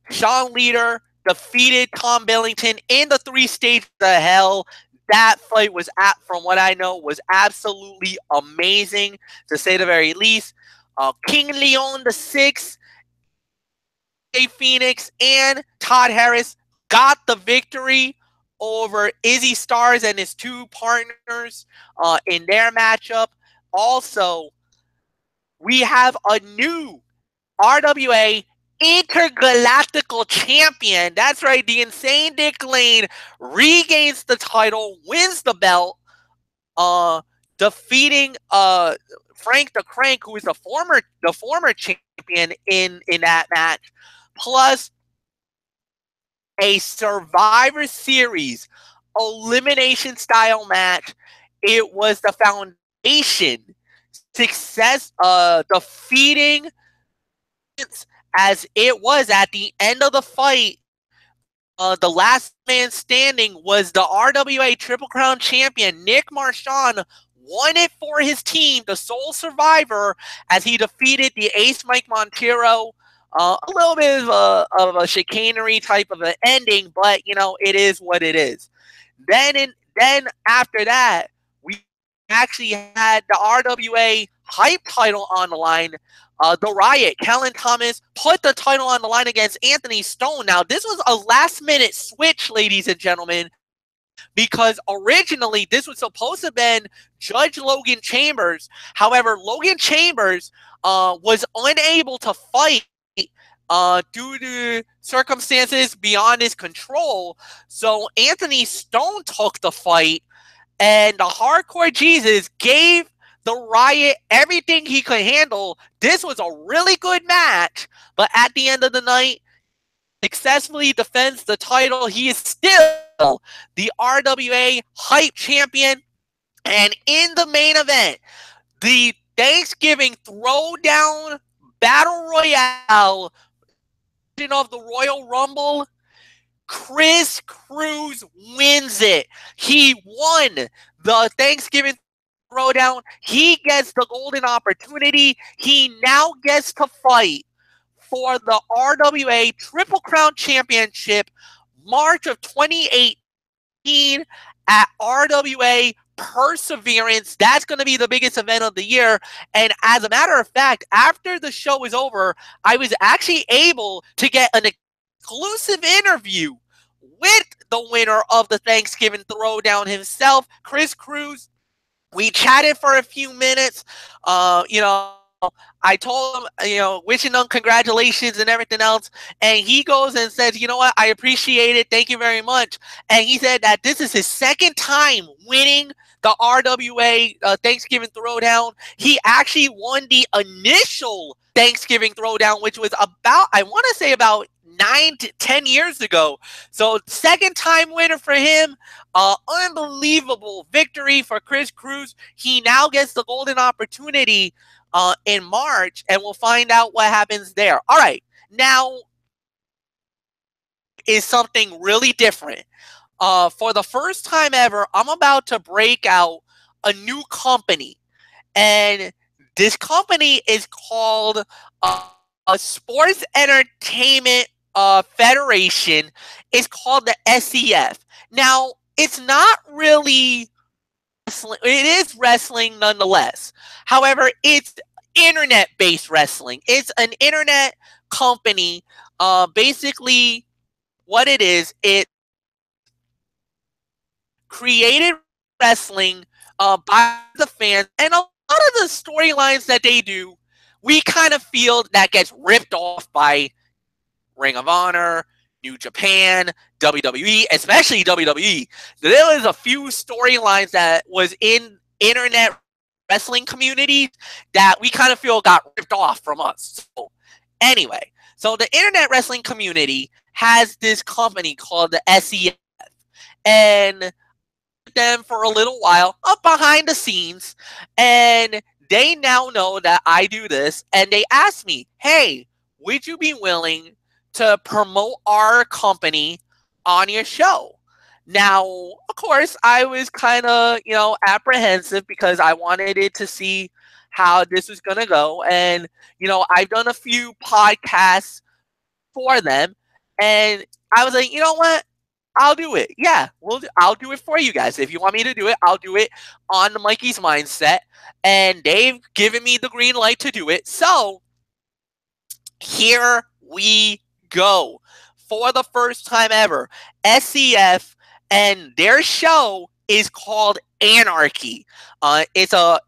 Sean Leader defeated Tom Billington in the 3 stages of hell. That fight was, from what I know, was absolutely amazing, to say the very least. King Leon the Sixth, Phoenix, and Todd Harris got the victory over Izzy Stars and his 2 partners in their matchup. Also, we have a new RWA Intergalactical Champion. That's right. The Insane Dick Lane regains the title, wins the belt, defeating Frank the Crank, who is the former champion in that match, plus a Survivor Series elimination style match. It was the Foundation success defeating, as it was at the end of the fight. The last man standing was the RWA Triple Crown champion, Nick Marchand, won it for his team, the sole survivor, as he defeated the Ace Mike Montero. A little bit of a chicanery type of an ending, but, it is what it is. Then after that, we actually had the RWA Hype title on the line. The Riot, Kellen Thomas, put the title on the line against Anthony Stone. Now, this was a last-minute switch, ladies and gentlemen, because originally this was supposed to have been Judge Logan Chambers. However, Logan Chambers was unable to fight due to circumstances beyond his control. So Anthony Stone took the fight, and the Hardcore Jesus gave the Riot everything he could handle. This was a really good match, but at the end of the night, successfully defends the title. He is still the RWA Hype Champion. And in the main event, the Thanksgiving Throwdown Battle Royale of the Royal Rumble, Chris Cruz wins it. He won the Thanksgiving Throwdown. He gets the golden opportunity. He now gets to fight for the RWA Triple Crown Championship March of 2018 at RWA Perseverance. That's going to be the biggest event of the year. And as a matter of fact, after the show was over, I was actually able to get an exclusive interview with the winner of the Thanksgiving Throwdown himself, Chris Cruz. We chatted for a few minutes. I told him, wishing him congratulations and everything else. And he goes and says, you know what? I appreciate it. Thank you very much. And he said that this is his second time winning the RWA Thanksgiving Throwdown. He actually won the initial Thanksgiving Throwdown, which was about 9 to 10 years ago. So second time winner for him. Unbelievable victory for Chris Cruz. He now gets the golden opportunity in March, and we'll find out what happens there. All right, now is something really different. For the first time ever, I'm about to break out a new company, and this company is called Sports Entertainment Federation. It's called the SEF. Now, it's not really wrestling. It is wrestling nonetheless. However, it's internet-based wrestling. It's an internet company. Basically, what it is, created wrestling by the fans, and a lot of the storylines that they do, we kind of feel that gets ripped off by Ring of Honor, New Japan, WWE, especially WWE. There was a few storylines that was in internet wrestling communities that we kind of feel got ripped off from us. So, anyway, so the internet wrestling community has this company called the SEF, and them for a little while up behind the scenes, and they now know that I do this, and they asked me, hey, would you be willing to promote our company on your show? Now, of course, I was kind of, apprehensive because I wanted it to see how this was going to go. And, I've done a few podcasts for them, and I was like, you know what? I'll do it. Yeah, I'll do it for you guys. If you want me to do it, I'll do it on the Mikey's Mindset. And they've given me the green light to do it. So, here we go. For the first time ever, SEF and their show is called Anarchy. It's a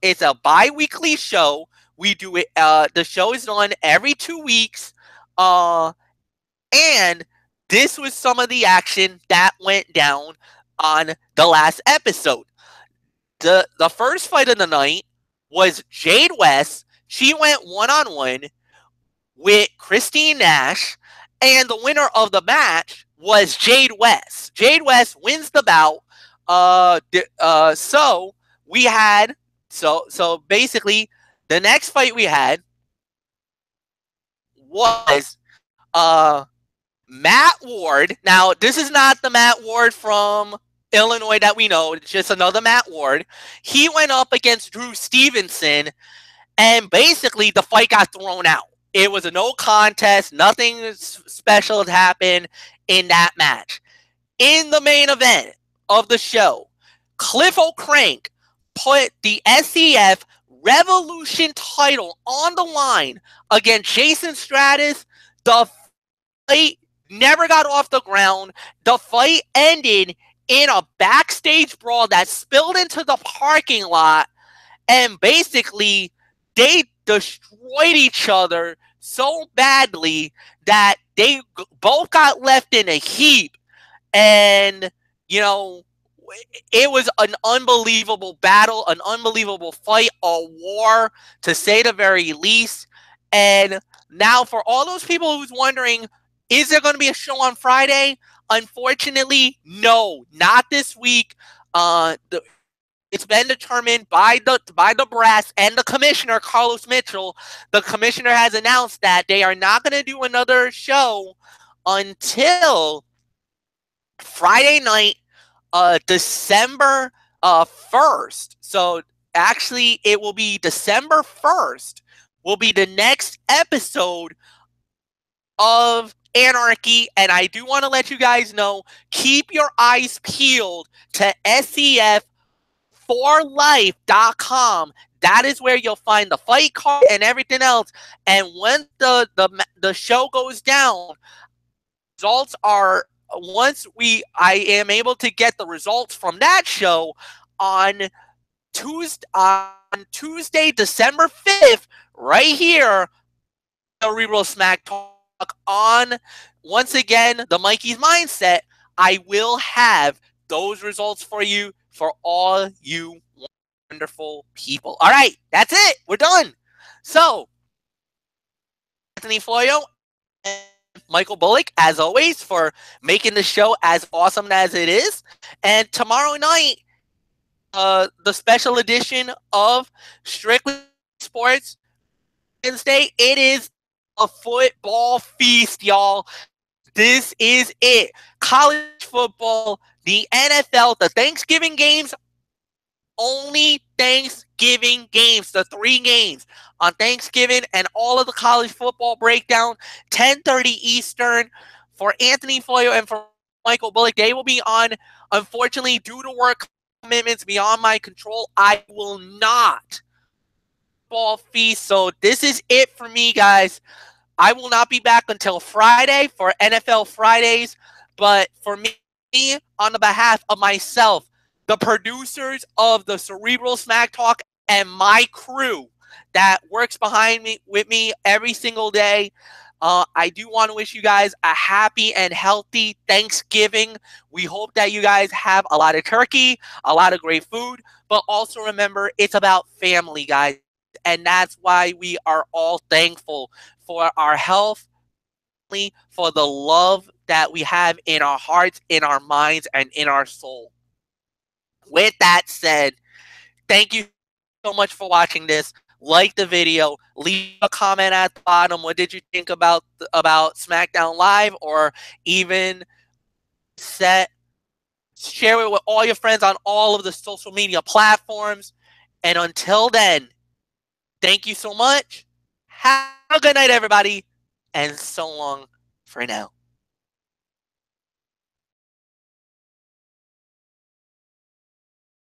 bi-weekly show. We do it. The show is on every 2 weeks. And this was some of the action that went down on the last episode. The first fight of the night was Jade West. She went one-on-one with Christine Nash, and the winner of the match was Jade West. Jade West wins the bout. So we had so basically the next fight we had was Matt Ward. Now, this is not the Matt Ward from Illinois that we know. It's just another Matt Ward. He went up against Drew Stevenson, and basically the fight got thrown out. It was a no contest. Nothing special had happened in that match. In the main event of the show, Cliff O'Crank put the SEF Revolution title on the line against Jason Stratus. The fight never got off the ground. The fight ended in a backstage brawl that spilled into the parking lot, and basically they destroyed each other so badly that they both got left in a heap. And, it was an unbelievable battle, an unbelievable fight, a war, to say the very least. And now, for all those people who's wondering, is there going to be a show on Friday? Unfortunately, no, not this week. It's been determined by the brass and the commissioner, Carlos Mitchell. The commissioner has announced that they are not going to do another show until Friday night, December 1st. So actually, it will be December 1st will be the next episode of Anarchy. And I do want to let you guys know, keep your eyes peeled to SEF4life.com. That is where you'll find the fight card and everything else. And when the show goes down, results are, I am able to get the results from that show on Tuesday, December 5th, right here, Cerebral Smack Talk on, once again, the Mikey's Mindset. I will have those results for you, for all you wonderful people. All right, that's it. We're done. So, Anthony Floyo and Michael Bullock, as always, for making the show as awesome as it is. And tomorrow night, the special edition of Strictly Sports Wednesday, it is a football feast, y'all. This is it. College football, the NFL, the Thanksgiving games, only Thanksgiving games, the 3 games on Thanksgiving, and all of the college football breakdown, 10:30 Eastern. For Anthony Floyo and for Michael Bullock, they will be on. Unfortunately, due to work commitments beyond my control, I will not ball feast. So this is it for me, guys. I will not be back until Friday for NFL Fridays. But for me, on the behalf of myself, the producers of the Cerebral Smack Talk, and my crew that works behind me with me every single day. I do want to wish you guys a happy and healthy Thanksgiving. We hope that you guys have a lot of turkey, a lot of great food, but also remember it's about family, guys. And that's why we are all thankful for our health, for the love that we have in our hearts, in our minds, and in our soul. With that said, thank you so much for watching this. Like the video, leave a comment at the bottom. What did you think about SmackDown Live, or even share it with all your friends on all of the social media platforms. And until then, thank you so much. Have a good night, everybody, and so long for now.